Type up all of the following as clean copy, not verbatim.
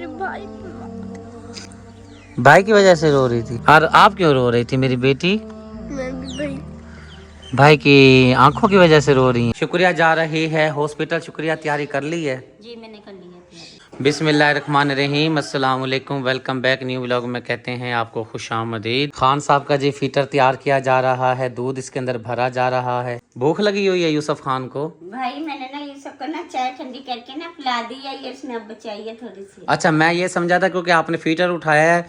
मेरे भाई भाई की वजह से रो रही थी। और आप क्यों रो रही थी मेरी बेटी? मैं भी भाई भाई की आंखों की वजह से रो रही है। शुक्रिया जा रही है हॉस्पिटल। शुक्रिया तैयारी कर ली है? जी मैंने कर ली है तैयारी। बिस्मिल्लाहिर्रहमानिर्रहीम। अस्सलाम वालेकुम। Welcome back. न्यू व्लॉग में कहते हैं आपको खुशामदीद। खान साहब का जी फीटर तैयार किया जा रहा है। दूध इसके अंदर भरा जा रहा है। भूख लगी हुई है यूसुफ खान को। भाई मैंने ना ये सबको ना चाय ठंडी करके ना पिला दी है, ये उसने अब बचाई है थोड़ी सी। अच्छा, मैं ये समझा था क्योंकि आपने फीटर उठाया है,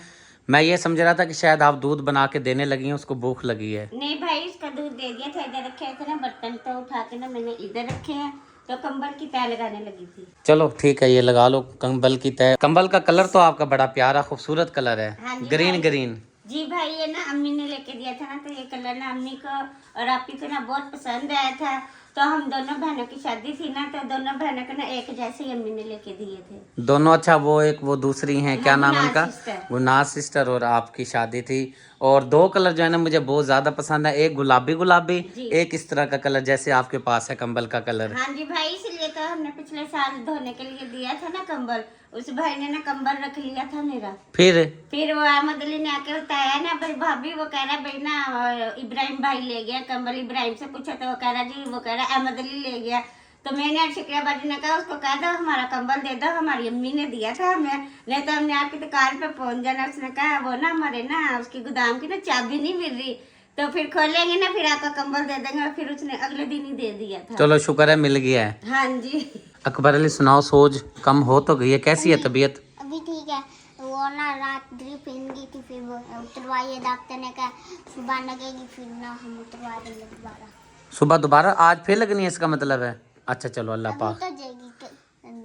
मैं ये समझ रहा था कि शायद आप दूध बना के देने लगी हैं, उसको भूख लगी है। नहीं भाई, इसका दूध दे दिया था, इधर रखे थे ना बर्तन, तो उठा के ना मैंने इधर रखे हैं, तो कंबल की तह लगाने लगी थी। चलो ठीक है, ये लगा लो कंबल की तह। कंबल का कलर तो आपका बड़ा प्यारा खूबसूरत कलर है। हाँ जी ग्रीन भाई। ग्रीन। जी भाई, ये ना अम्मी ने लेके दिया था ना, तो ये कलर ना अम्मी को और आपी को ना बहुत पसंद आया था। तो हम दोनों बहनों की शादी थी ना, तो दोनों बहनों को ना एक जैसे ही अम्मी ने लेके दिए थे दोनों? अच्छा, वो एक वो दूसरी हैं, क्या नाम है गुनाज उनका? सिस्टर। गुनाज सिस्टर। और आपकी शादी थी। और दो कलर जो है ना मुझे बहुत ज्यादा पसंद है, एक गुलाबी गुलाबी, जी। एक इस तरह का कलर जैसे आपके पास है कंबल का कलर। हाँ जी भाई, इसलिए तो हमने पिछले साल धोने के लिए दिया था ना कंबल, उस भाई ने ना कंबल रख लिया था मेरा। फिर वो अहमद अली ने आके बताया ना, भाई भाभी वो कह रहा भाई ना इब्राहिम भाई ले गया कंबल। इब्राहिम से पूछा तो वो कह रहा जी, वो कह रहा अहमद अली ले गया। तो मैंने शुक्रिया बाजी ने कहा उसको कह दो हमारा कंबल दे दो, हमारी अम्मी ने दिया था हमें, नहीं तो हमने आपकी दुकान पे पहुंच जाना। उसने कहा वो ना हमारे ना उसकी गोदाम की ना चाबी नहीं मिल रही, तो फिर खोलेंगे ना फिर आपका कंबल दे देंगे। फिर उसने अगले दिन ही दे दिया था। चलो शुक्र है मिल गया है। हाँ जी। अकबर अली सुनाओ, सोच कम हो तो गई है, कैसी है तबीयत? अभी ठीक है। वो ना रात ड्रिप इन गई थी, फिर वो उतरवाई है, डॉक्टर ने कहा सुबह लगेगी, फिर ना हम उतरवा देंगे दोबारा। सुबह दोबारा? आज फिर लगनी है इसका मतलब है? अच्छा चलो, अल्लाह अभी पाक। तो जाएगी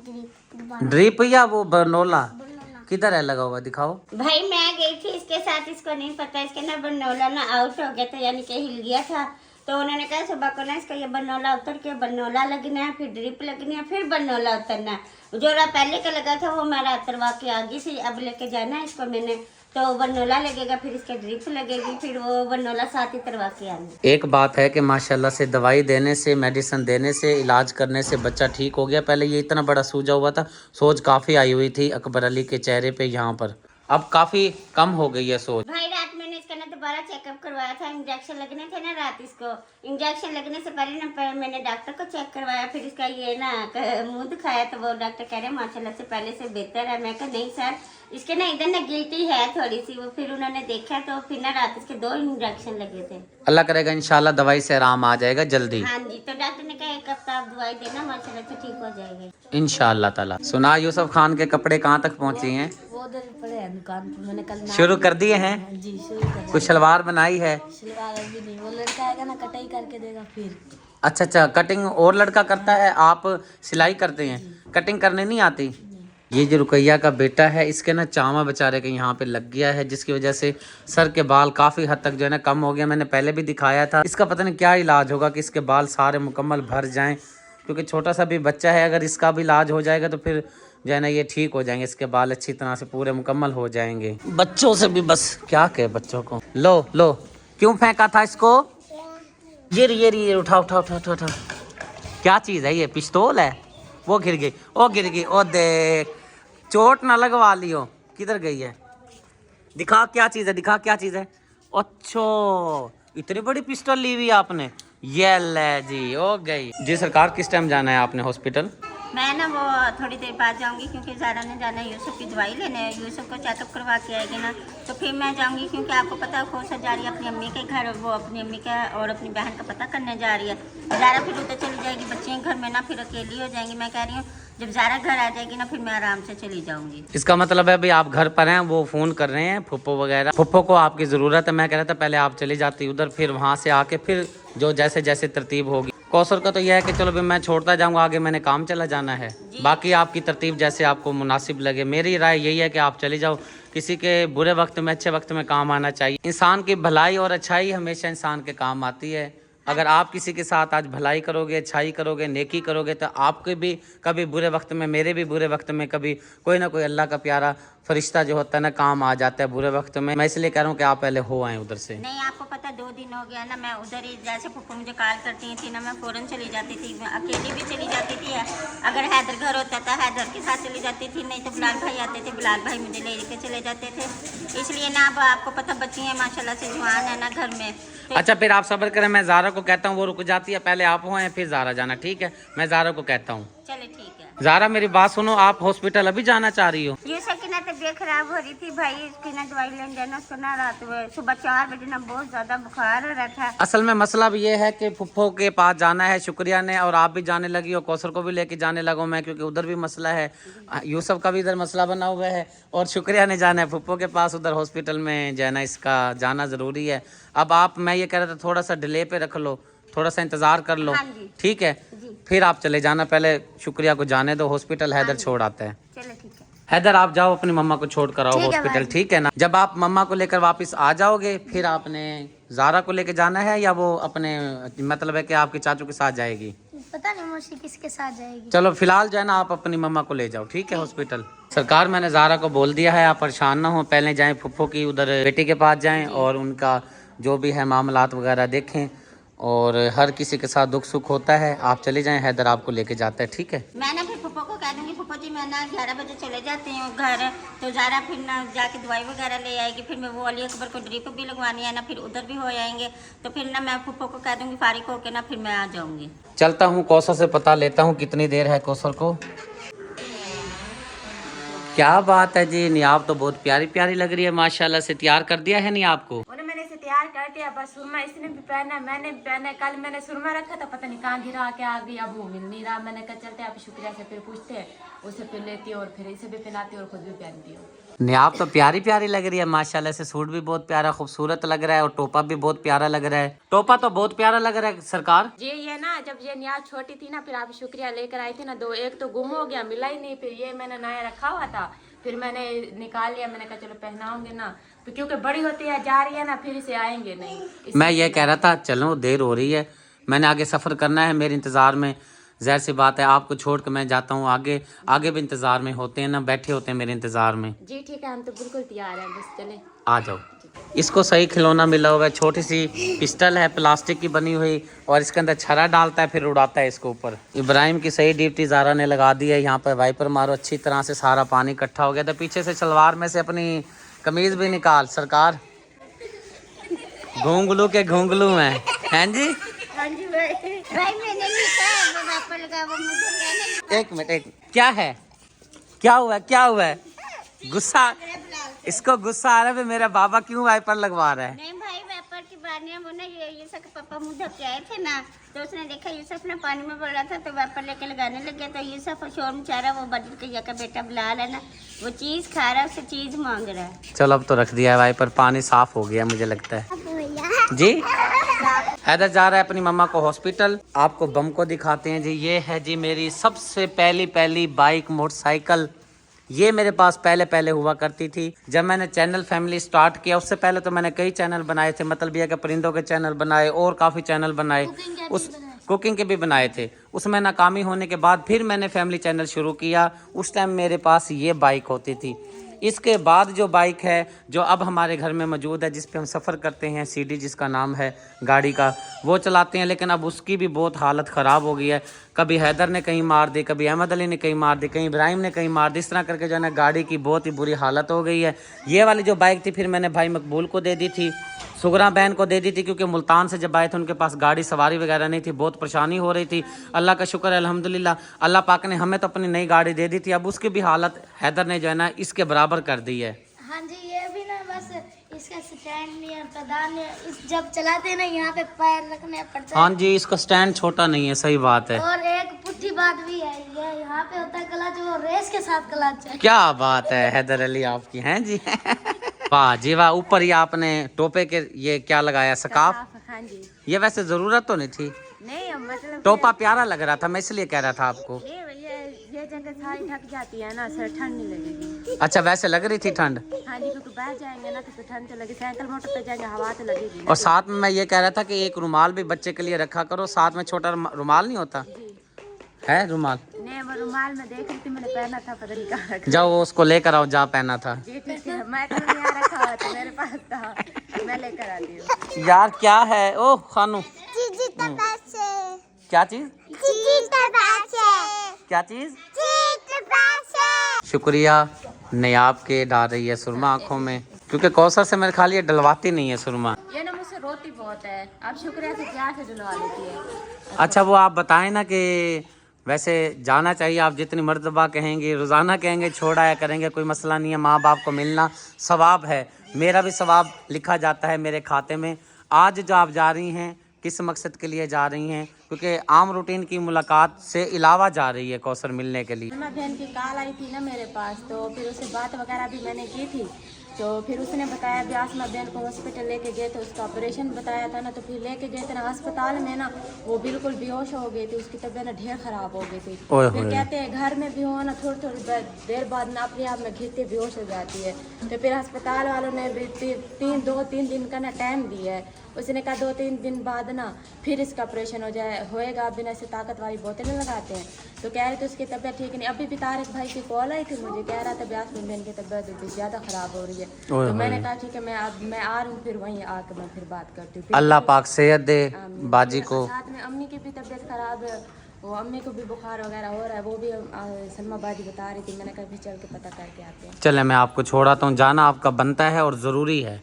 ड्रिप दोबारा। ड्रिप या वो बरनोला किधर है लगा हुआ, दिखाओ। भाई मैं गई थी इसके साथ, इसको नहीं पता, इसके ना बरनौला ना आउट हो गया था, यानी कि हिल गया था। तो उन्होंने कहा सुबह को ना इसका ये बरनौला उतर के बरनौला लगना है, फिर ड्रिप लगनी है, फिर बरनौला उतरना है। जो पहले का लगा था वो मेरा उतरवा के आगे से अब लेके जाना है इसको मैंने, तो बरनौला लगेगा, फिर इसके ड्रिप लगेगी, फिर वो बरनौला साथ ही उतरवा के आना। एक बात है कि माशाल्लाह से दवाई देने से, मेडिसिन देने से, इलाज करने से बच्चा ठीक हो गया। पहले ये इतना बड़ा सूजा हुआ था, सोज काफ़ी आई हुई थी अकबर अली के चेहरे पे यहाँ पर, अब काफ़ी कम हो गई है सोज। भाई रात मैंने इसका ना दोबारा चेकअप करवाया था, इंजेक्शन लगने थे ना रात इसको। इंजेक्शन लगने से पहले ना मैंने डॉक्टर को चेक करवाया, फिर इसका ये ना मुंह दिखाया, तो वो डॉक्टर कह रहे माशाल्लाह से पहले से बेहतर है। मैं कहा नहीं सर, इसके ना इधर ना गिल्टी है थोड़ी सी। वो फिर उन्होंने देखा तो फिर ना रात इसके 2 इंजेक्शन लगे थे। अल्लाह करेगा इंशाल्लाह दवाई से आराम आ जाएगा जल्दी। हाँ जी, तो डॉक्टर ने कहा 1 हफ्ता आप दवाई देना, माशाल्लाह से ठीक हो जाएगा इंशाल्लाह ताला। सुना यूसुफ खान के कपड़े कहाँ तक पहुँचे हैं? वो उधर पड़े हैं दुकान पे, मैंने कल शुरू कर दिए हैं? जी शुरू कर कुछ शलवार बनाई है? शलवार अभी नहीं, वो लड़का आएगा ना कटाई करके देगा फिर। अच्छा, कटिंग और लड़का करता है, आप सिलाई करते हैं? कटिंग करने नहीं आती? ये जो रुकैया का बेटा है, इसके ना चामा बेचारे के यहाँ पे लग गया है, जिसकी वजह से सर के बाल काफ़ी हद तक जो है ना कम हो गया। मैंने पहले भी दिखाया था। इसका पता नहीं क्या इलाज होगा कि इसके बाल सारे मुकम्मल भर जाएं, क्योंकि छोटा सा भी बच्चा है, अगर इसका भी इलाज हो जाएगा तो फिर जो है ना ये ठीक हो जाएंगे, इसके बाल अच्छी तरह से पूरे मुकम्मल हो जाएंगे। बच्चों से भी बस क्या कहे बच्चों को। लो क्यों फेंका था इसको? ये उठा। क्या चीज़ है ये? पिस्तौल है? वो गिर गई। ओ देख, चोट ना लगवा लियो। किधर गई है? दिखा क्या चीज़ है। अच्छा, इतनी बड़ी पिस्टल ली हुई आपने? ये ले जी, हो गई जी। सरकार किस टाइम जाना है आपने हॉस्पिटल? मैं ना वो थोड़ी देर बाद जाऊंगी, क्योंकि ज़ारा ने जाना है यूसुफ की दवाई लेने। यूसुफ को चेकअप करवा के आएगी ना, तो फिर मैं जाऊंगी, क्योंकि आपको पता है खोसा जा रही है अपनी अम्मी के घर, वो अपनी अम्मी का और अपनी बहन का पता करने जा रही है। ज़ारा फिर उधर चली जाएगी, बच्चे घर में ना फिर अकेली हो जाएंगी। मैं कह रही हूँ जब ज़ारा घर आ जाएगी ना, फिर मैं आराम से चली जाऊंगी। इसका मतलब है भाई आप घर पर हैं, वो फ़ोन कर रहे हैं फुप्पो वगैरह, फुप्पो को आपकी ज़रूरत है। मैं कह रहा था पहले आप चली जाती उधर, फिर वहाँ से आके फिर जो जैसे तरतीब होगी। कौसर का तो यह है कि चलो भाई मैं छोड़ता जाऊंगा, आगे मैंने काम चला जाना है। बाकी आपकी तरतीब जैसे आपको मुनासिब लगे। मेरी राय यही है कि आप चले जाओ, किसी के बुरे वक्त में अच्छे वक्त में काम आना चाहिए। इंसान की भलाई और अच्छाई हमेशा इंसान के काम आती है। अगर आप किसी के साथ आज भलाई करोगे, अच्छाई करोगे, नेकी करोगे, तो आपके भी कभी बुरे वक्त में, मेरे भी बुरे वक्त में कभी कोई ना कोई अल्लाह का प्यारा फरिश्ता जो होता है ना काम आ जाता है बुरे वक्त में। मैं इसलिए कह रहा हूँ कि आप पहले हो आए उधर से। नहीं, आपको पता 2 दिन हो गया ना, मैं उधर ही, जैसे पप्पू मुझे कॉल करती थी ना, मैं फ़ौरन चली जाती थी, मैं अकेली भी चली जाती थी। अगर हैदर घर होता था हैदर के साथ चली जाती थी, नहीं तो बिलाल भाई आते थे, बिलाल भाई मुझे ले के चले जाते थे। इसलिए ना अब आपको पता बच्ची हैं माशाल्लाह से, जवान है ना घर में। तो अच्छा फिर आप सब्र करें, मैं ज़ारा को कहता हूँ वो रुक जाती है, पहले आप हो आए फिर ज़ारा जाना, ठीक है? मैं ज़ारा को कहता हूँ। चले ठीक है। ज़ारा मेरी बात सुनो, आप हॉस्पिटल अभी जाना चाह रही हो? ये सर की ना तबीयत खराब हो रही थी भाई, इसकी ना दवाई लेने जाना, उसको ना रात में सुबह 4 बजे ना बहुत ज़्यादा बुखार हो रहा था। असल में मसला भी ये है कि फुफ्फो के पास जाना है शुक्रिया ने, और आप भी जाने लगी हो, कौसर को भी लेके जाने लगा मैं, क्योंकि उधर भी मसला है, यूसुफ का भी इधर मसला बना हुआ है, और शुक्रिया ने जाना है फुफ्फो के पास उधर हॉस्पिटल में जाना, इसका जाना ज़रूरी है। अब आप, मैं ये कह रहा था थोड़ा सा डिले पे रख लो, थोड़ा सा इंतज़ार कर लो, हाँ जी। ठीक है? जी। फिर आप चले जाना, पहले शुक्रिया को जाने दो हॉस्पिटल, हैदर छोड़ आता है। चलो ठीक है। हैदर आप जाओ अपनी मम्मा को छोड़ कर आओ हॉस्पिटल, ठीक है ना? जब आप मम्मा को लेकर वापस आ जाओगे फिर आपने ज़ारा को लेकर जाना है, या वो अपने, मतलब है कि आपके चाचू के साथ जाएगी? पता नहीं मौसी किसके साथ जाएगी। चलो फिलहाल जो है ना आप अपनी मम्मा को ले जाओ, ठीक है हॉस्पिटल। सरकार मैंने ज़ारा को बोल दिया है आप परेशान ना हो, पहले जाएं फुफ्फो की उधर बेटी के पास जाएं और उनका जो भी है मामलात वगैरह देखें, और हर किसी के साथ दुख सुख होता है। आप चले जाएं, हैदर आपको लेके जाता है, ठीक है? मैं ना फिर पप्पा को कह दूंगी, पप्पा जी मैं ना 11 बजे चले जाती हूँ घर, तो ज़ारा फिर ना जाके दवाई वगैरह ले आएगी, फिर मैं वो अली अकबर को ड्रिप भी लगवानी है ना, फिर उधर भी हो आएंगे, तो फिर ना मैं पप्पा को कह दूंगी फारिग होके ना फिर मैं आ जाऊँगी। चलता हूँ कौसर से पता लेता हूँ कितनी देर है कौसर को। क्या बात है जी, नियाब तो बहुत प्यारी प्यारी लग रही है माशाल्लाह से। तैयार कर दिया है नियाब को? मैंने इसे तैयार कर दिया, बस सुरमा इसने भी पहना, मैंने भी पहना। कल मैंने सुरमा रखा था, पता नहीं कहाँ गिरा के आ गई, अब वो मिल नहीं रहा। मैंने कहा चलते आप शुक्रिया से फिर पूछते हैं, उसे फिर लेती और फिर इसे भी पहनाती और खुद भी पहनती हूँ। नियाब तो प्यारी प्यारी लग रही है माशाल्लाह से, सूट भी बहुत प्यारा खूबसूरत लग रहा है, और टोपा भी बहुत प्यारा लग रहा है। टोपा तो बहुत प्यारा लग रहा है सरकार जी। ये ना जब ये नियाज छोटी थी ना, फिर आप शुक्रिया लेकर आई थी ना, 2 एक तो गुम हो गया, मिला ही नहीं, फिर ये मैंने नया रखा हुआ था, फिर मैंने निकाल लिया। मैंने कहा चलो पहनाऊंगे ना, तो क्योंकि बड़ी होती है जा रही है ना, फिर इसे आएंगे नहीं। मैं ये कह रहा था चलो देर हो रही है, मैंने आगे सफ़र करना है, मेरे इंतज़ार में ज़ाहिर सी बात है आपको छोड़ कर मैं जाता हूँ आगे, आगे भी इंतज़ार में होते हैं ना, बैठे होते हैं मेरे इंतज़ार में। जी ठीक है, हम तो बिल्कुल तैयार हैं, बस चले आ जाओ। इसको सही खिलौना मिला हुआ है, छोटी सी पिस्टल है प्लास्टिक की बनी हुई, और इसके अंदर छरा डालता है फिर उड़ाता है इसको ऊपर। इब्राहिम की सही ड्यूटी ज़ारा ने लगा दी है। यहाँ पर वाइपर मारो अच्छी तरह से, सारा पानी इकट्ठा हो गया था। पीछे से सलवार में से अपनी कमीज भी निकाल सरकार, घूंगलू के घूंगलू में हैं जी। हाँ जी भाई मैंने नहीं कहा, वो पापा लगा वो मुझे कहने। एक मिनट, एक क्या है, क्या हुआ है, क्या हुआ है? गुस्सा, इसको गुस्सा आ रहा है मेरा बाबा क्यों वाइपर लगवा रहा है? नहीं भाई वेपर की बात नहीं है, वो ना ये यूसुफ के पापा मुँह ढक के आए थे ना, तो उसने देखा यूसुफ ने पानी में बोल रहा था, तो वेपर लेके लगाने लग गया, तो यूसुफ शोर मचा रहा, वो बड़ी कैया का बेटा बिलाल है ना, वो चीज़ खा रहा है, उससे चीज़ मांग रहा है। चलो अब तो रख दिया है वाइपर, पानी साफ हो गया मुझे लगता है जी। हैदर जा रहा है अपनी मम्मा को हॉस्पिटल। आपको बम को दिखाते हैं जी, ये है जी मेरी सबसे पहली बाइक मोटरसाइकिल। ये मेरे पास पहले हुआ करती थी जब मैंने चैनल फैमिली स्टार्ट किया। उससे पहले तो मैंने कई चैनल बनाए थे, मतलब ये कि परिंदों के चैनल बनाए और काफ़ी चैनल बनाए, उस कुकिंग के भी बनाए थे। उसमें नाकामी होने के बाद फिर मैंने फैमिली चैनल शुरू किया। उस टाइम मेरे पास ये बाइक होती थी। इसके बाद जो बाइक है जो अब हमारे घर में मौजूद है, जिस पे हम सफ़र करते हैं, सीडी जिसका नाम है गाड़ी का, वो चलाते हैं। लेकिन अब उसकी भी बहुत हालत ख़राब हो गई है। कभी हैदर ने कहीं मार दी, कभी अहमद अली ने कहीं मार दी, कहीं इब्राहिम ने कहीं मार दी। इस तरह करके जो है ना गाड़ी की बहुत ही बुरी हालत हो गई है। ये वाली जो बाइक थी फिर मैंने भाई मकबूल को दे दी थी, सुगरा बहन को दे दी थी, क्योंकि मुल्तान से जब आए थे उनके पास गाड़ी सवारी वगैरह नहीं थी, बहुत परेशानी हो रही थी। अल्लाह का शुक्र है अल्हम्दुलिल्लाह, अल्लाह पाक ने हमें तो अपनी नई गाड़ी दे दी थी। अब उसकी भी हालत हैदर ने जो है ना इसके बराबर कर दी है। हाँ जी, ये भी ना बस इसका स्टैंड नहीं है, पैदान है, इस जब चलाते हैं ना यहाँ पे पैर रखने पड़ता है। हाँ जी, इसका स्टैंड छोटा नहीं है, सही बात है। और एक पुट्ठी बात भी है, ये यहाँ पे होता है क्लच, वो रेस के साथ क्लच है। क्या बात है हैदर अली आपकी, हैं जी। वाह जी वाह। ऊपर ये आपने टोपे के ये क्या लगाया, सकाफ? हाँ जी। ये वैसे जरूरत तो नहीं थी, नहीं मतलब टोपा प्यारा लग रहा था, मैं इसलिए कह रहा था आपको। ये जगह सारी ढक जाती है ना सर, ठंड नहीं लगेगी। अच्छा, वैसे लग रही थी ठंड? हाँ जी, क्योंकि बैठ जाएंगे ना तो फिर ठंड तो लगेगी, साइकिल मोटर पे जाएंगे हवा तो लगेगी। और साथ में मैं ये कह रहा था कि एक रुमाल भी बच्चे के लिए रखा करो, साथ में छोटा रुमाल नहीं होता है रुमाल? नहीं वो रुमाल में देख रही थी, मैंने पहना था, पता नहीं कहाँ रखा। जाओ वो उसको लेकर आओ, जहाँ पहना था। जी ठीक है, मैं तो नहीं यहाँ रखा हुआ था, मेरे पास था, मैं लेकर आती हूँ। यार क्या है ओह खानू, चीजी पैसे, क्या चीज, चीजी पैसे, क्या चीज? चीजी पैसे। शुक्रिया नयाब के डाल रही है सुरमा आंखों में, क्योंकि कौसर से मेरे ख्याल ये डलवाती नहीं है सुरमा। ये ना मुझसे रोती बहुत है, अब शुक्रिया से प्यार से डलवा लेती है। अच्छा वो आप बताएं ना कि वैसे जाना चाहिए, आप जितनी मर्तबा कहेंगे, रोज़ाना कहेंगे, छोड़ाया करेंगे, कोई मसला नहीं है। माँ बाप को मिलना सवाब है, मेरा भी सवाब लिखा जाता है मेरे खाते में। आज जो आप जा रही हैं किस मकसद के लिए जा रही हैं? क्योंकि आम रूटीन की मुलाकात से अलावा जा रही है कौसर मिलने के लिए। मैं बहन की कॉल आई थी ना मेरे पास, तो फिर उससे बात वगैरह भी मैंने की थी, तो फिर उसने बताया भी आसमा बहन को हॉस्पिटल लेके गए थे, उसका ऑपरेशन बताया था ना, तो फिर लेके गए थे ना अस्पताल में ना, वो बिल्कुल बेहोश हो गई थी, उसकी तबीयत ना ढेर ख़राब हो गई थी। फिर कहते हैं घर में भी हो ना थोड़ी थोड़ी देर बाद ना अपने आप में घिरते बेहोश हो जाती है। तो फिर अस्पताल वालों ने भी 2-3 दिन का ना टाइम दिया है, उसने कहा 2-3 दिन बाद ना फिर इसका ऑपरेशन होएगा, बिना से ताकत वाली बोतलें लगाते हैं। तो कह रहे थे उसकी तबीयत ठीक नहीं। अभी भी तारिक भाई की कॉल आई थी मुझे, कह रहा था ब्यास में बहन की तबीयत ज़्यादा ख़राब हो रही है। तो मैंने कहा ठीक है मैं आ रही हूँ, फिर वहीं आकर मैं फिर बात करती हूँ। अल्लाह पाक सेहत दे बाजी को। साथ में अम्मी की भी तबीयत ख़राब है, वो अम्मी को भी बुखार वगैरह हो रहा है, वो भी सलमा बाजी बता रही थी। मैंने कहा भी चल के पता करके आते हैं। चले मैं आपको छोड़ाता हूँ, जाना आपका बनता है और ज़रूरी है।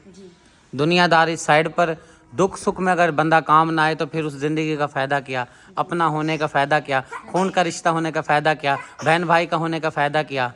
दुनियादारी साइड पर, दुख सुख में अगर बंदा काम ना आए तो फिर उस ज़िंदगी का फ़ायदा क्या, अपना होने का फ़ायदा क्या, खून का रिश्ता होने का फ़ायदा क्या, बहन भाई का होने का फ़ायदा क्या।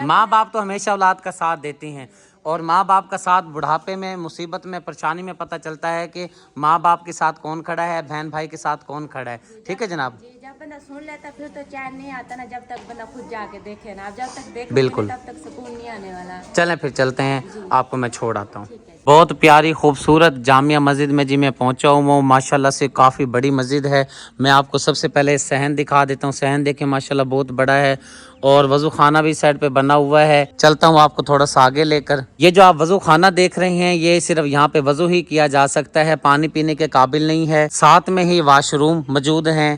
माँ बाप तो हमेशा औलाद का साथ देती हैं, और माँ बाप का साथ बुढ़ापे में, मुसीबत में, परेशानी में पता चलता है कि माँ बाप के साथ कौन खड़ा है, बहन भाई के साथ कौन खड़ा है। ठीक है जनाब। जब बंदा सुन लेता फिर तो चैन नहीं आता ना, जब तक बंदा खुद जाके देखे ना। जब तक देखे बिल्कुल। तब तक सुकून नहीं आने वाला। चलें फिर चलते हैं, आपको मैं छोड़ आता हूँ। बहुत प्यारी खूबसूरत जामिया मस्जिद में जी मैं पहुँचा हूँ। माशाल्लाह से काफ़ी बड़ी मस्जिद है। मैं आपको सबसे पहले सहन दिखा देता हूँ। सहन देखें माशाल्लाह बहुत बड़ा है, और वज़ू खाना भी साइड पे बना हुआ है। चलता हूँ आपको थोड़ा सा आगे लेकर। ये जो आप वज़ू खाना देख रहे हैं, ये सिर्फ यहाँ पे वज़ू ही किया जा सकता है, पानी पीने के काबिल नहीं है। साथ में ही वाशरूम मौजूद हैं।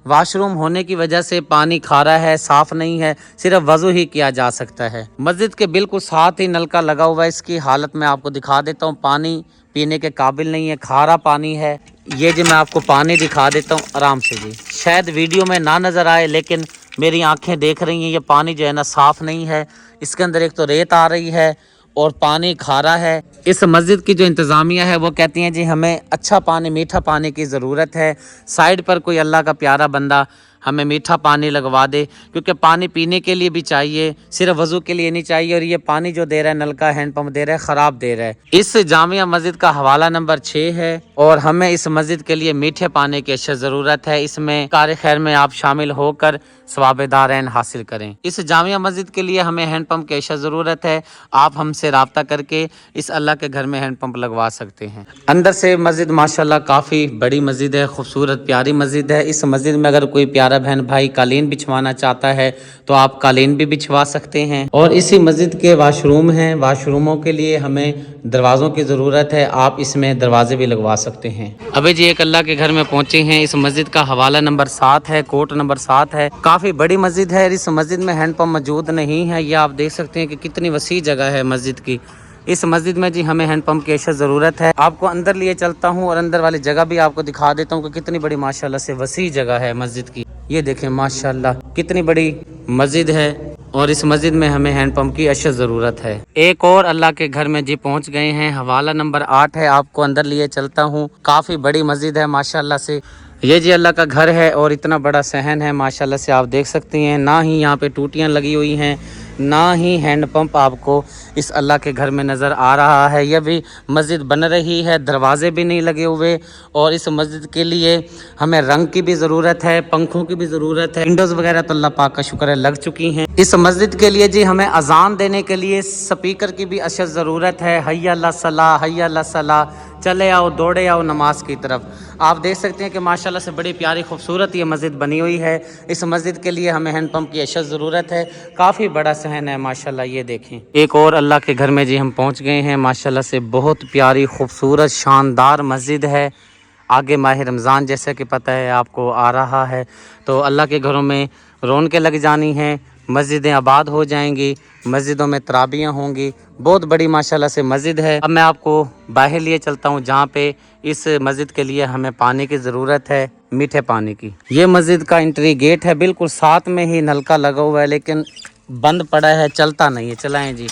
वाशरूम होने की वजह से पानी खारा है, साफ़ नहीं है, सिर्फ वज़ू ही किया जा सकता है। मस्जिद के बिल्कुल साथ ही नलका लगा हुआ है। इसकी हालत मैं आपको दिखा देता हूँ, पानी पीने के काबिल नहीं है, खारा पानी है। ये जी मैं आपको पानी दिखा देता हूँ आराम से जी, शायद वीडियो में ना नज़र आए लेकिन मेरी आंखें देख रही हैं। ये पानी जो है ना साफ़ नहीं है, इसके अंदर एक तो रेत आ रही है और पानी खारा है। इस मस्जिद की जो इंतज़ामिया है वो कहती हैं जी हमें अच्छा पानी, मीठा पानी की ज़रूरत है। साइड पर कोई अल्लाह का प्यारा बंदा हमें मीठा पानी लगवा दे, क्योंकि पानी पीने के लिए भी चाहिए, सिर्फ वज़ू के लिए नहीं चाहिए। और ये पानी जो दे रहा है, नलका हैंड पंप दे रहा है, ख़राब दे रहा है। इस जामिया मस्जिद का हवाला नंबर 6 है, और हमें इस मस्जिद के लिए मीठे पानी की अशद ज़रूरत है। इसमें कार खैर में आप शामिल होकर सवाब-ए-दारैन हासिल करें। इस जामिया मस्जिद के लिए हमें हैंड पंप की अशद ज़रूरत है। आप हमसे रब्ता करके इस अल्लाह के घर में हैंड पंप लगवा सकते हैं। अंदर से मस्जिद माशाल्लाह काफ़ी बड़ी मस्जिद है, खूबसूरत प्यारी मस्जिद है। इस मस्जिद में अगर कोई प्यारा बहन भाई कालीन बिछवाना चाहता है तो आप कालीन भी बिछवा सकते हैं। और इसी मस्जिद के वाशरूम हैं, वाशरूमों के लिए हमें दरवाज़ों की ज़रूरत है, आप इसमें दरवाजे भी लगवा सकते हैं। अभी जी एक अल्लाह के घर में पहुंचे हैं। इस मस्जिद का हवाला नंबर 7 है, कोट नंबर 7 है। काफ़ी बड़ी मस्जिद है। इस मस्जिद में हैंड पंप मौजूद नहीं है। ये आप देख सकते हैं कि कितनी वसी जगह है मस्जिद की। इस मस्जिद में जी हमें हैंड पंप की अशद ज़रूरत है। आपको अंदर लिए चलता हूँ और अंदर वाली जगह भी आपको दिखा देता हूँ कि कितनी बड़ी माशाल्लाह से वसी जगह है मस्जिद की। ये देखें माशाल्लाह कितनी बड़ी मस्जिद है, और इस मस्जिद में हमें हैंड पंप की अशद ज़रूरत है। एक और अल्लाह के घर में जी पहुंच गए हैं। हवाला नंबर 8 है, आपको अंदर लिए चलता हूं। काफ़ी बड़ी मस्जिद है माशाल्लाह से। ये जी अल्लाह का घर है और इतना बड़ा सहन है माशाल्लाह से, आप देख सकते हैं। ना ही यहाँ पे टूटियाँ लगी हुई हैं, ना ही हैंड पंप आपको इस अल्लाह के घर में नज़र आ रहा है। यह भी मस्जिद बन रही है, दरवाजे भी नहीं लगे हुए, और इस मस्जिद के लिए हमें रंग की भी ज़रूरत है, पंखों की भी ज़रूरत है। विंडोज़ वगैरह तो अल्लाह पाक का शुक्र है लग चुकी हैं। इस मस्जिद के लिए जी हमें अजान देने के लिए स्पीकर की भी अशद ज़रूरत है। हैया अला सलाह, हैया अला सलाह, चले आओ, दौड़े आओ नमाज की तरफ। आप देख सकते हैं कि माशाल्लाह से बड़ी प्यारी खूबसूरत ये मस्जिद बनी हुई है। इस मस्जिद के लिए हमें हैंड पंप की अशद ज़रूरत है। काफ़ी बड़ा सहन है माशाल्लाह। ये देखें एक और अल्लाह के घर में जी हम पहुंच गए हैं। माशाल्लाह से बहुत प्यारी खूबसूरत शानदार मस्जिद है। आगे माह रमज़ान जैसा कि पता है आपको आ रहा है, तो अल्लाह के घरों में रौनकें लग जानी हैं, मस्जिदें आबाद हो जाएंगी, मस्जिदों में तराबियाँ होंगी। बहुत बड़ी माशाल्लाह से मस्जिद है। अब मैं आपको बाहर लिए चलता हूँ जहाँ पे इस मस्जिद के लिए हमें पानी की ज़रूरत है, मीठे पानी की। ये मस्जिद का एंट्री गेट है, बिल्कुल साथ में ही नलका लगा हुआ है, लेकिन बंद पड़ा है, चलता नहीं है। चलाएं जी,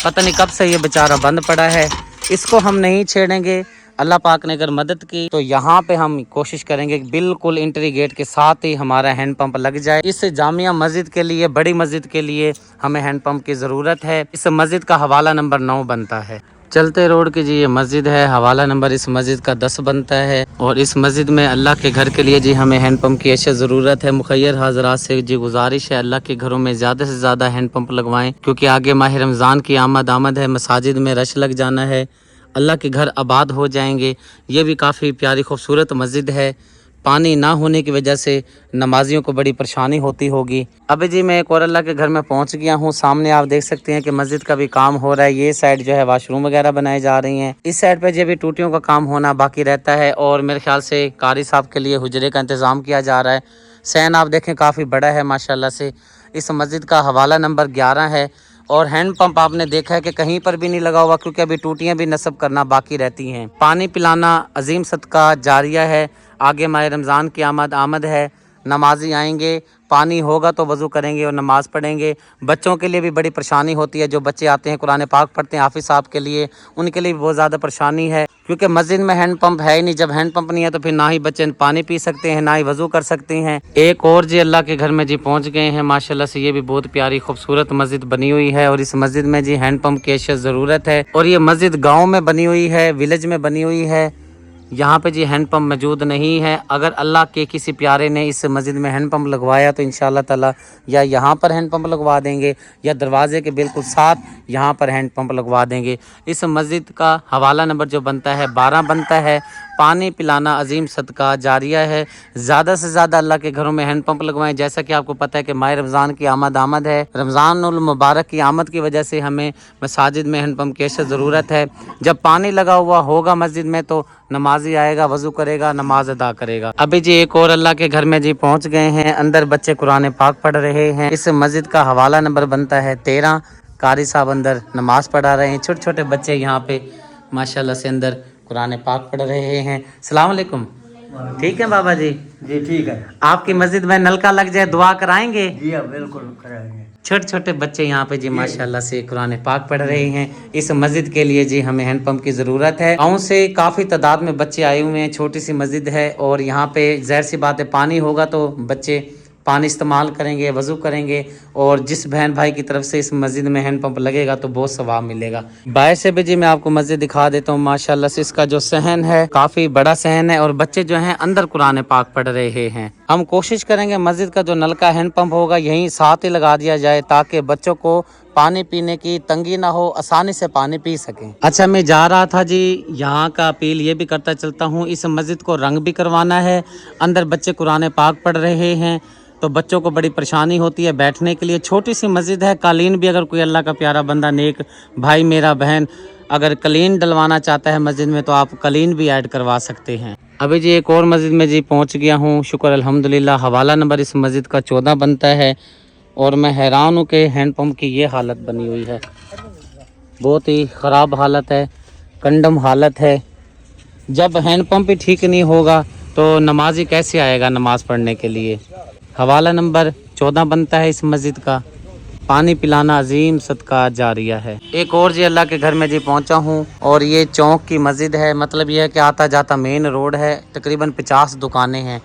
पता नहीं कब से ये बेचारा बंद पड़ा है। इसको हम नहीं छेड़ेंगे। अल्लाह पाक ने अगर मदद की तो यहाँ पे हम कोशिश करेंगे कि बिल्कुल एंट्री गेट के साथ ही हमारा हैंड पंप लग जाए। इस जामिया मस्जिद के लिए, बड़ी मस्जिद के लिए हमें हैंड पंप की ज़रूरत है। इस मस्जिद का हवाला नंबर 9 बनता है। चलते रोड की जी ये मस्जिद है, हवाला नंबर इस मस्जिद का 10 बनता है। और इस मस्जिद में अल्लाह के घर के लिए जी हमें हैंड पंप की अशद ज़रूरत है। मुखैर हाजरात से जी गुजारिश है, अल्लाह के घरों में ज़्यादा से ज़्यादा हैंड पंप लगवाएं, क्योंकि आगे माह रमज़ान की आमद है, मसाजिद में रश लग जाना है, अल्लाह के घर आबाद हो जाएंगे। ये भी काफ़ी प्यारी खूबसूरत मस्जिद है। पानी ना होने की वजह से नमाजियों को बड़ी परेशानी होती होगी। अभी जी मैं एक और अल्लाह के घर में पहुंच गया हूं। सामने आप देख सकते हैं कि मस्जिद का भी काम हो रहा है। ये साइड जो है वाशरूम वगैरह बनाए जा रही हैं। इस साइड पे जो भी टूटियों का काम होना बाकी रहता है। और मेरे ख्याल से कारी साहब के लिए हुजरे का इंतज़ाम किया जा रहा है। सैन आप देखें काफ़ी बड़ा है माशाल्लाह से। इस मस्जिद का हवाला नंबर 11 है। और हैंड पंप आपने देखा है कि कहीं पर भी नहीं लगा हुआ, क्योंकि अभी टूटियां भी नस्ब करना बाकी रहती हैं। पानी पिलाना अजीम सदका जारिया है। आगे माह रमज़ान की आमद है, नमाजी आएंगे, पानी होगा तो वज़ू करेंगे और नमाज़ पढ़ेंगे। बच्चों के लिए भी बड़ी परेशानी होती है, जो बच्चे आते हैं कुरान पाक पढ़ते हैं हाफिज़ साहब के लिए, उनके लिए भी बहुत ज़्यादा परेशानी है, क्योंकि मस्जिद में हैंड पंप है ही नहीं। जब हैंड पंप नहीं है तो फिर ना ही बच्चे पानी पी सकते हैं, ना ही वज़ू कर सकते हैं। एक और जी अल्लाह के घर में जी पहुँच गए हैं माशाल्लाह से। ये भी बहुत प्यारी खूबसूरत मस्जिद बनी हुई है। और इस मस्जिद में जी हैंड पंप की अशद ज़रूरत है। और ये मस्जिद गाँव में बनी हुई है, विलेज में बनी हुई है। यहाँ पे जी हैंड पंप मौजूद नहीं है। अगर अल्लाह के किसी प्यारे ने इस मस्जिद में हैंड पंप लगवाया तो इंशाअल्लाह ताला या यहाँ पर हैंड पंप लगवा देंगे या दरवाजे के बिल्कुल साथ यहाँ पर हैंड पंप लगवा देंगे। इस मस्जिद का हवाला नंबर जो बनता है 12 बनता है। पानी पिलाना अजीम सदका जारिया है। ज़्यादा से ज़्यादा अल्लाह के घरों में हैंड पंप लगवाएं। जैसा कि आपको पता है कि माह रमज़ान की आमद है। रमज़ानुल मुबारक की आमद की वजह से हमें मसाजिद में हैंड पंप की अशद ज़रूरत है। जब पानी लगा हुआ होगा मस्जिद में तो नमाजी आएगा, वज़ू करेगा, नमाज अदा करेगा। अभी जी एक और अल्लाह के घर में जी पहुँच गए हैं। अंदर बच्चे कुरान पाक पढ़ रहे हैं। इस मस्जिद का हवाला नंबर बनता है 13। कारी साहब अंदर नमाज पढ़ा रहे हैं। छोटे छोटे बच्चे यहाँ पे माशाल्लाह से अंदर कुरान पाक पढ़ रहे हैं। अस्सलाम वालेकुम। ठीक है बाबा जी? जी ठीक है। आपकी मस्जिद में नलका लग जाए दुआ कराएंगे? जी हाँ बिल्कुल कराएंगे। छोटे छोटे बच्चे यहाँ पे जी माशाल्लाह से कुरान पाक पढ़ रहे हैं। इस मस्जिद के लिए जी हमें हैंड पंप की ज़रूरत है। गाँव से काफ़ी तादाद में बच्चे आए हुए हैं। छोटी सी मस्जिद है और यहाँ पे ज़ाहिर सी बात है पानी होगा तो बच्चे पानी इस्तेमाल करेंगे, वज़ू करेंगे। और जिस बहन भाई की तरफ से इस मस्जिद में हैंड पंप लगेगा तो बहुत सवाब मिलेगा। बाहर से भी जी मैं आपको मस्जिद दिखा देता हूँ। माशाल्लाह से इसका जो सहन है काफ़ी बड़ा सहन है और बच्चे जो हैं अंदर कुरान पाक पढ़ रहे हैं। हम कोशिश करेंगे मस्जिद का जो नल का हैंड पंप होगा यहीं साथ ही लगा दिया जाए, ताकि बच्चों को पानी पीने की तंगी ना हो, आसानी से पानी पी सकें। अच्छा मैं जा रहा था जी, यहाँ का अपील ये भी करता चलता हूँ, इस मस्जिद को रंग भी करवाना है। अंदर बच्चे कुरान पाक पढ़ रहे हैं तो बच्चों को बड़ी परेशानी होती है बैठने के लिए। छोटी सी मस्जिद है। कालीन भी अगर कोई अल्लाह का प्यारा बंदा नेक भाई मेरा बहन अगर कलीन डलवाना चाहता है मस्जिद में तो आप कलीन भी ऐड करवा सकते हैं। अभी जी एक और मस्जिद में जी पहुंच गया हूं, शुक्र अल्हम्दुलिल्लाह। हवाला नंबर इस मस्जिद का 14 बनता है। और मैं हैरान हूं कि हैंड पंप की ये हालत बनी हुई है, बहुत ही ख़राब हालत है, कंडम हालत है। जब हैंड पंप ही ठीक नहीं होगा तो नमाजी कैसे आएगा नमाज़ पढ़ने के लिए। हवाला नंबर 14 बनता है इस मस्जिद का। पानी पिलाना अजीम सदका जारिया है। एक और जी अल्लाह के घर में जी पहुंचा हूं और ये चौक की मस्जिद है। मतलब ये है कि आता जाता मेन रोड है। तकरीबन 50 दुकानें हैं।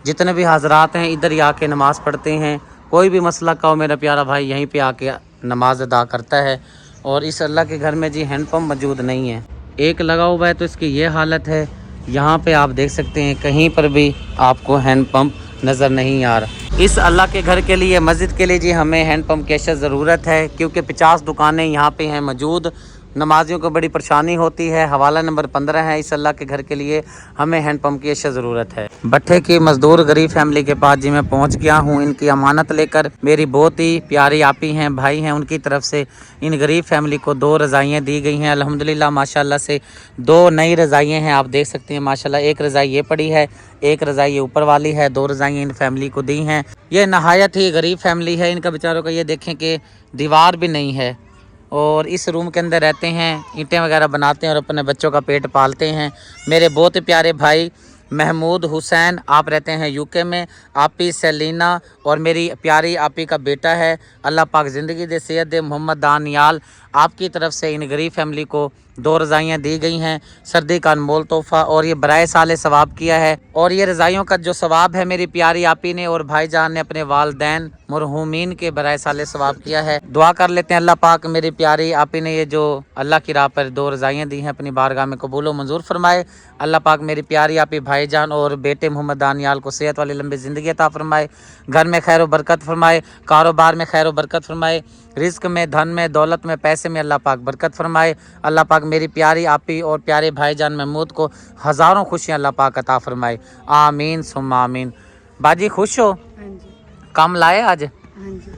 जितने भी हाजरात हैं इधर ही आके नमाज़ पढ़ते हैं। कोई भी मसला का हो मेरा प्यारा भाई यहीं पे आके नमाज अदा करता है। और इस अल्लाह के घर में जी हैंड पंप मौजूद नहीं है। एक लगा हुआ है तो इसकी ये हालत है। यहाँ पे आप देख सकते हैं कहीं पर भी आपको हैंड पंप नज़र नहीं आ रहा। इस अल्लाह के घर के लिए मस्जिद के लिए जी हमें हैंड पंप की अशद ज़रूरत है, क्योंकि 50 दुकानें यहाँ पे हैं मौजूद नमाजियों को बड़ी परेशानी होती है। हवाला नंबर 15 है। इस अल्लाह के घर के लिए हमें हैंड पंप की अशद ज़रूरत है। भट्ठे की मजदूर गरीब फैमिली के पास जी मैं पहुंच गया हूं। इनकी अमानत लेकर मेरी बहुत ही प्यारी आपी हैं, भाई हैं, उनकी तरफ से इन गरीब फैमिली को 2 रज़ाइयाँ दी गई हैं। अल्हम्दुलिल्लाह माशाल्लाह से 2 नई रज़ाइयाँ हैं, आप देख सकते हैं माशाल्लाह। एक रज़ाई ये पड़ी है, एक रज़ाई ये ऊपर वाली है। 2 रज़ाइयाँ इन फैमिली को दी हैं। ये नहायत ही गरीब फैमिली है। इनका बेचारों का ये देखें कि दीवार भी नहीं है और इस रूम के अंदर रहते हैं, ईंटें वगैरह बनाते हैं और अपने बच्चों का पेट पालते हैं। मेरे बहुत ही प्यारे भाई महमूद हुसैन, आप रहते हैं यूके में। आपी सेलिना और मेरी प्यारी आपी का बेटा है। अल्लाह पाक ज़िंदगी दे, सेहत दे। मोहम्मद दानियाल, आपकी तरफ से इन गरीब फैमिली को 2 रज़ाइयाँ दी गई हैं, सर्दी का अनमोल तोहफ़ा। और ये बराए साले सवाब किया है। और ये रज़ाइयों का जो सवाब है मेरी प्यारी आपी ने और भाईजान ने अपने वालदैन मरहूमीन के बराए साले सवाब किया है। दुआ कर लेते हैं अल्लाह पाक मेरी प्यारी आपी ने ये जो अल्लाह की राह पर 2 रज़ाइयाँ दी हैं अपनी बारगाह में कबूल व मंजूर फरमाए। अल्लाह पाक मेरी प्यारी आपी भाईजान और बेटे मोहम्मद दानियाल को सेहत वाली लंबी ज़िंदगी अता फरमाए, घर में खैर व बरकत फरमाए, कारोबार में खैर व बरकत फरमाए, रिस्क में, धन में, दौलत में, पैसे में अल्लाह पाक बरकत फरमाए। अल्लाह पाक मेरी प्यारी आपी और प्यारे भाईजान महमूद को हज़ारों खुशियाँ अल्लाह पाक अता फरमाए। आमीन सुम्मा आमीन। बाजी खुश हो? कम लाए आज?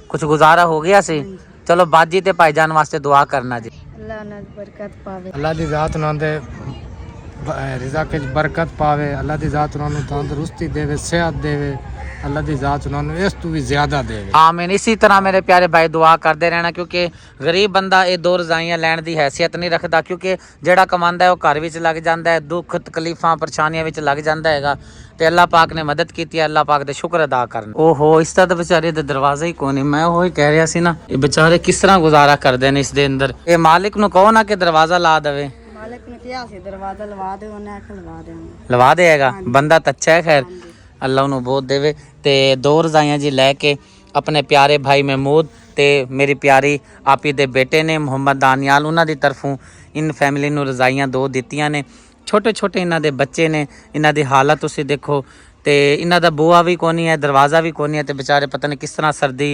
कुछ गुजारा हो गया सी? चलो बाजी ते भाईजान वास्ते दुआ करना जी। अल्लाह दी ज़ात उन्हां दे रिज़्क़ च बरकत पावे। अल्लाह दी ज़ात उन्हां नूं तंदुरुस्ती देवे, सेहत देवे। अल्लाह दी ज़ात उन्हां नूं इस तों भी ज़्यादा देवे। आमीन। इसी तरह मेरे प्यारे भाई दुआ करते रहना, क्योंकि गरीब बंदा ये 2 रज़ाइयाँ लैण दी हैसियत नहीं रखता, क्योंकि जेड़ा कमांदा है वो घर विच लग जाता है, दुख तकलीफां परेशानियां विच लग जाता हैगा। ते अल्लाह पाक ने मदद की है, अल्लाह पाक दे शुक्र अदा करना। ओहो इस तरह बेचारे दे दरवाजा ही कोई नहीं। मैं वही कह रहा सी ना, ये बेचारे किस तरह गुजारा करते हैं इस दे अंदर। ये मालिक नूं कहो ना कि दरवाजा ला देवे। मालिक ने किया सी दरवाजा लवा दे, उन्हें आखिर लवा देंगे। लवा देगा बंदा तो अच्छा है। खैर अल्लाह उन्होंने बहुत देवे। ते 2 रज़ाइयाँ जी लैके अपने प्यारे भाई महमूद ते मेरी प्यारी आपी दे बेटे ने मोहम्मद दानियाल, उन्हां दी तरफों इन फैमिली नूं रज़ाइयाँ 2 दित्तियां ने। छोटे छोटे इन्हां दे बच्चे ने, इन्हां दी हालत तुसीं देखो। ते इन्हां दा बूआ भी कोनी है, दरवाज़ा भी कोनी है, ते बेचारे पता नहीं किस तरह सर्दी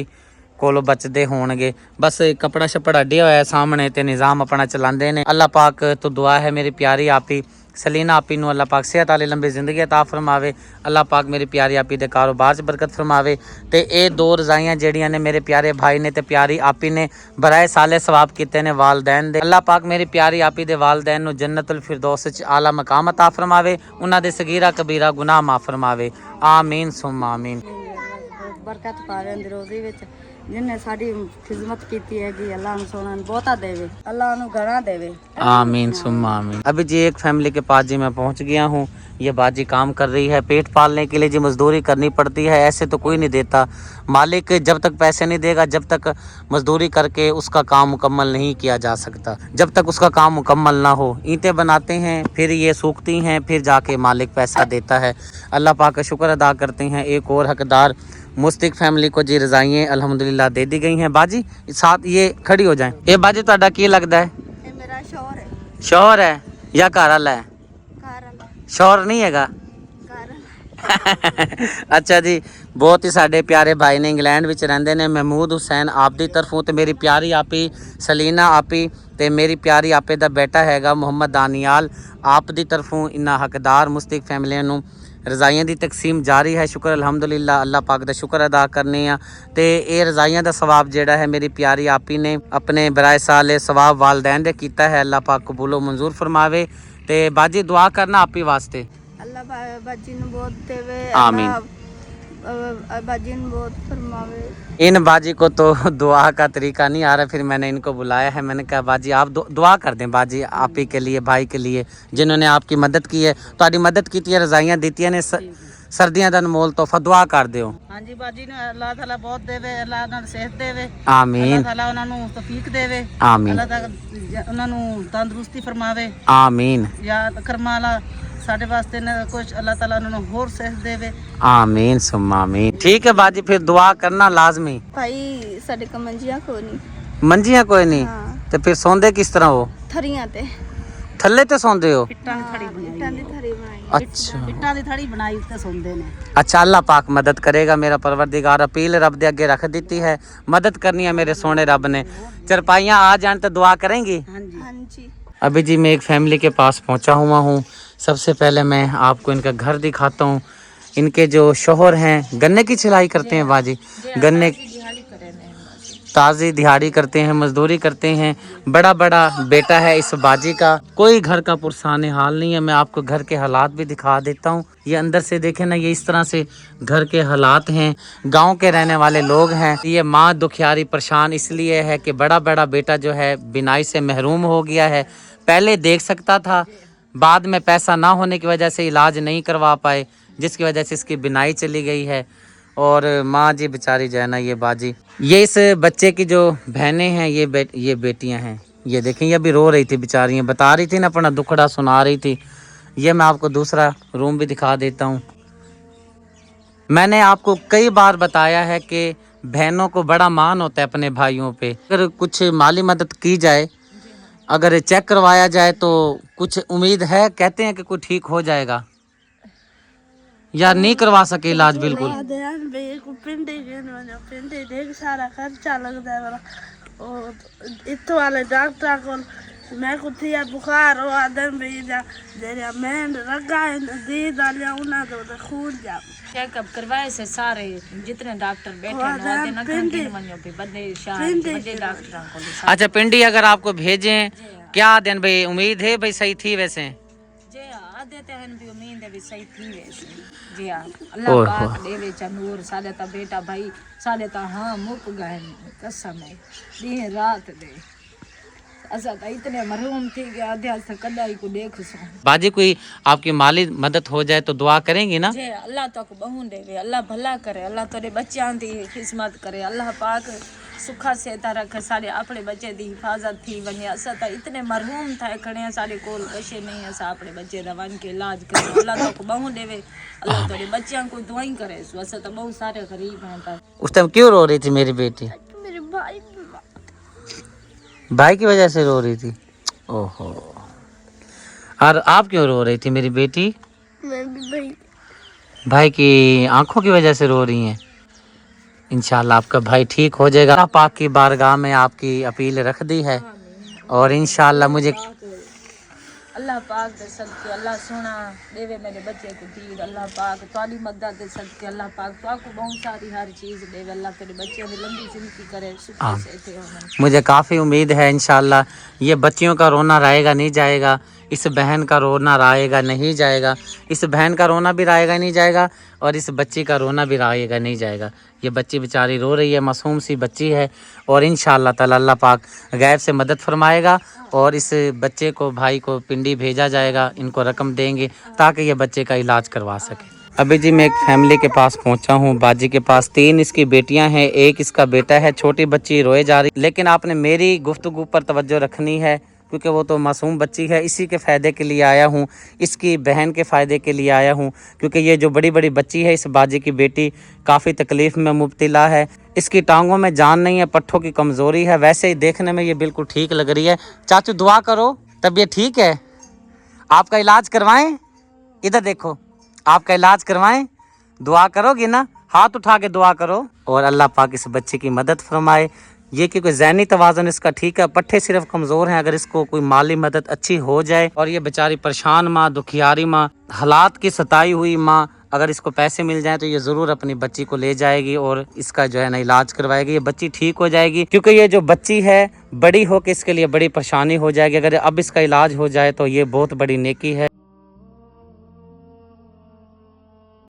कोलों बचते होणगे। बस कपड़ा शपड़ा अड्डिया होया सामने ते निज़ाम अपना चलाते हैं। अल्लाह पाक तो दुआ है मेरी प्यारी आपी सलीना आपी नूं अल्लाह पाक सेहत वाली लंबी ज़िंदगी अता फरमावे। अल्लाह पाक मेरी प्यारी आपी दे कारोबार च बरकत फरमावे। ते ये 2 रज़ाइयाँ जेड़ियां ने मेरे प्यारे भाई ने ते प्यारी आपी ने बराए साले सवाब कीते ने वालदैन दे। अल्लाह पाक मेरी प्यारी आपी दे वालदैन नूं जन्नतुल फिरदौस च आला मकाम अता फरमावे, उन्हां दे सगीरा कबीरा गुनाह माफ़ फरमावे। आमीन सुम्मा आमीन। बरकत पावे रोजी विच, जिन्हें साड़ी खिदमत की है कि अल्लाह सोना बहुता देवे, अल्लाह घना देवे। आमीन सुम्मा आमीन। अभी जी एक फैमिली के पास जी मैं पहुंच गया हूँ। ये बाजी काम कर रही है, पेट पालने के लिए जी मजदूरी करनी पड़ती है। ऐसे तो कोई नहीं देता, मालिक जब तक पैसे नहीं देगा, जब तक मजदूरी करके उसका काम मुकम्मल नहीं किया जा सकता। जब तक उसका काम मुकम्मल ना हो, ईंटें बनाते हैं, फिर ये सूखती हैं, फिर जाके मालिक पैसा देता है। अल्लाह पाक का शुक्र अदा करते हैं। एक और हकदार मुस्तिक फैमिली को जी रज़ाइयाँ अल्हम्दुलिल्लाह दे दी गई हैं। बाजी साथ ये खड़ी हो जाएं। ये बाजी तुहाडा की लगता है? ये मेरा शौहर है। शौहर है या घर वाला है? शौहर नहीं हैगा। अच्छा जी, बहुत ही साढ़े प्यारे भाई ने इंग्लैंड विच रहिंदे ने महमूद हुसैन आप दी तरफों, ते मेरी प्यारी आपी सलीना आपी ते मेरी प्यारी आपे दा बेटा हैगा मोहम्मद दानियाल आप दी तरफों इन्ना हकदार मुस्तिक फैमिलियां नूं रज़ाइयां दी तकसीम जारी है। शुक्र अल्हम्दुलिल्लाह, अल्लाह पाक दा शुक्र अदा करने आ। ते ये रज़ाइयां दा सवाब जेड़ा है मेरी प्यारी आपी ने अपने बराए साले सवाब वालदैन दे कीता है। अल्लाह पाक कबूल मंजूर फरमावे। ते बाजी दुआ करना आपी वास्ते, अल्लाह बाजी नूं बहुत देवे। आमीन। बाजी नूं बहुत फरमावे। इन बाजी को तो दुआ का तरीका नहीं आ रहा, फिर मैंने इनको बुलाया है। मैंने कहा बाजी आप दुआ कर दें बाजी आपी के लिए, भाई के लिए जिन्होंने आपकी मदद की है, तो मदद की है, रज़ाइयाँ दी ने, सर्दियां दा अनमोल तोहफा दुआ कर दियो। हाँ जी बाजी ने अल्लाह ताला बहुत देवे, अल्लाह उन्हां नूं सेहत देवे, आमीन। अल्लाह ताला उन्हां नूं तौफीक देवे, आमीन। अल्लाह ताला उन्हां नूं तंदुरुस्ती फरमावे, आमीन। या करमाला साडे वास्ते ने कुछ अल्लाह ताला उन्हां नूं होर सेहत देवे, आमीन सुम्मा आमीन। ठीक है बाजी, फिर दुआ करना लाजमी। भाई साडे को मंजियां कोई नहीं, मंजियां कोई नहीं, हाँ। तो फिर सोंदे किस तरह हो? थरियां ते थल्ले ते सौंदे हो? ਇੱਟਾਂ ਦੀ ਥੜੀ ਬਣਾਈ अच्छा ਇੱਟਾਂ ਦੀ ਥੜੀ ਬਣਾਈ ਉੱਤੇ ਸੌਂਦੇ ਨੇ। अच्छा, अल्लाह पाक मदद करेगा मेरा परवरदिगार। अपील रब दे अगे रख दी है, मदद करनी है मेरे सोने रब ने। चरपाइयाँ आ जान तो दुआ करेंगी। ਹਾਂਜੀ अभी जी मैं एक फैमिली के पास पहुंचा हुआ हूँ। सबसे पहले मैं आपको इनका घर दिखाता हूँ। इनके जो शोहर हैं गन्ने की छिलाई करते हैं बाजी, गन्ने ताज़ी दिहाड़ी करते हैं, मजदूरी करते हैं। बड़ा बड़ा बेटा है इस बाजी का। कोई घर का पुरसाने हाल नहीं है। मैं आपको घर के हालात भी दिखा देता हूँ। ये अंदर से देखें ना, ये इस तरह से घर के हालात हैं। गांव के रहने वाले लोग हैं। ये माँ दुखियारी परेशान इसलिए है कि बड़ा बड़ा बेटा जो है बिनाई से महरूम हो गया है। पहले देख सकता था, बाद में पैसा ना होने की वजह से इलाज नहीं करवा पाए, जिसकी वजह से इसकी बिनाई चली गई है। और माँ जी बेचारी जो है ना, ये बाजी, ये इस बच्चे की जो बहनें हैं, ये बेटियां हैं। ये देखें, ये अभी रो रही थी बेचारी, बता रही थी ना, अपना दुखड़ा सुना रही थी। ये मैं आपको दूसरा रूम भी दिखा देता हूँ। मैंने आपको कई बार बताया है कि बहनों को बड़ा मान होता है अपने भाइयों पे। अगर कुछ माली मदद की जाए, अगर चेक करवाया जाए तो कुछ उम्मीद है, कहते हैं कि कुछ ठीक हो जाएगा, या नहीं करवा सके इलाज बिल्कुल। पिंड सारा खर्चा लगता है मेरा। और इतने वाले डॉक्टर को मैं कुछ बुखार हो आदम भी जा तेरा मैं लगा है दी डालिया उन्हें तो खून जा चेकअप करवाए से सारे जितने डॉक्टर बैठे हैं वो देना कंटिन्यू मनियो पे बदे शान बदे डॉक्टरों को। अच्छा, पिंडी अगर आपको भेजें, क्या दिन भाई उम्मीद है भाई सही थी वैसे? जी हाँ, देते हैं भी उम्मीद है भी सही थी वैसे। जी हाँ, अल्लाह पाक देवे चनूर साले ता बेटा भाई साले ता हाँ मुक गए कसम है दिन रात दे असा ता इतने मरूम थी गया अध्यास से कदाई को देख सो। बाजी कोई आपकी माली मदद हो जाए तो दुआ करेंगी ना? जी अल्लाह तो को बहु देवे, अल्लाह भला करे, अल्लाह तोरे बच्चियां दी खिदमत करे, अल्लाह पाक सुखा से रखे, सारे अपने बच्चे दी हिफाजत थी वने। असा ता इतने मरहूम था खड़े सारे कोल कशे नहीं, असा अपने बच्चे दा वन के इलाज करे, अल्लाह तो को बहु देवे, अल्लाह तोरे बच्चियां को दुआई करे। सो असा ता बहुत सारे गरीब हैं। पर उस टाइम क्यों रो रही थी मेरी बेटी? मेरे भाई भाई की वजह से रो रही थी। ओहो, और आप क्यों रो रही थी मेरी बेटी? मैं भी भाई भाई की आंखों की वजह से रो रही हैं। इंशाल्लाह आपका भाई ठीक हो जाएगा। अल्लाह पाक की बारगाह में आपकी अपील रख दी है और इंशाल्लाह मुझे अल्लाह पाक दे सदके अल्लाह सोना देवे मेरे बच्चे को दीद। अल्लाह पाक तुम्हारी मदद दे सदके अल्लाह पाक तो आपको बहुत सारी हर चीज़ देवे। अल्लाह तेरे बच्चे की लंबी जिंदगी करे, सुखी से थे होना। मुझे काफ़ी उम्मीद है इंशाल्लाह ये बच्चियों का रोना रहेगा नहीं जाएगा, इस बहन का रोना रहेगा नहीं जाएगा, इस बहन का रोना भी रहेगा नहीं जाएगा और इस बच्ची का रोना भी रहेगा नहीं जाएगा। ये बच्ची बेचारी रो रही है, मासूम सी बच्ची है और इंशाल्लाह ताला अल्लाह पाक गैब से मदद फरमाएगा और इस बच्चे को भाई को पिंडी भेजा जाएगा, इनको रकम देंगे ताकि ये बच्चे का इलाज करवा सके। अभी जी मैं एक फैमिली के पास पहुंचा हूं, बाजी के पास 3 इसकी बेटियां हैं, 1 इसका बेटा है। छोटी बच्ची रोए जा रही, लेकिन आपने मेरी गुफ्तगू पर तवज्जो रखनी है क्योंकि वो तो मासूम बच्ची है। इसी के फ़ायदे के लिए आया हूँ, इसकी बहन के फ़ायदे के लिए आया हूँ क्योंकि ये जो बड़ी बड़ी बच्ची है इस बाजी की बेटी काफ़ी तकलीफ़ में मुब्तला है। इसकी टांगों में जान नहीं है, पट्ठों की कमज़ोरी है। वैसे ही देखने में ये बिल्कुल ठीक लग रही है। चाचू दुआ करो, तबीयत ठीक है, आपका इलाज करवाएं। इधर देखो, आपका इलाज करवाएं, दुआ करोगे ना? हाथ उठा के दुआ करो और अल्लाह पाक इस बच्चे की मदद फरमाए। ये क्योंकि ज़हनी तवाज़ुन इसका ठीक है, पट्ठे सिर्फ कमज़ोर हैं। अगर इसको कोई माली मदद अच्छी हो जाए और ये बेचारी परेशान माँ, दुखियारी माँ, हालात की सताई हुई माँ, अगर इसको पैसे मिल जाएं तो ये ज़रूर अपनी बच्ची को ले जाएगी और इसका जो है ना इलाज करवाएगी। ये बच्ची ठीक हो जाएगी क्योंकि ये जो बच्ची है बड़ी हो के इसके लिए बड़ी परेशानी हो जाएगी। अगर अब इसका इलाज हो जाए तो ये बहुत बड़ी नेकी है।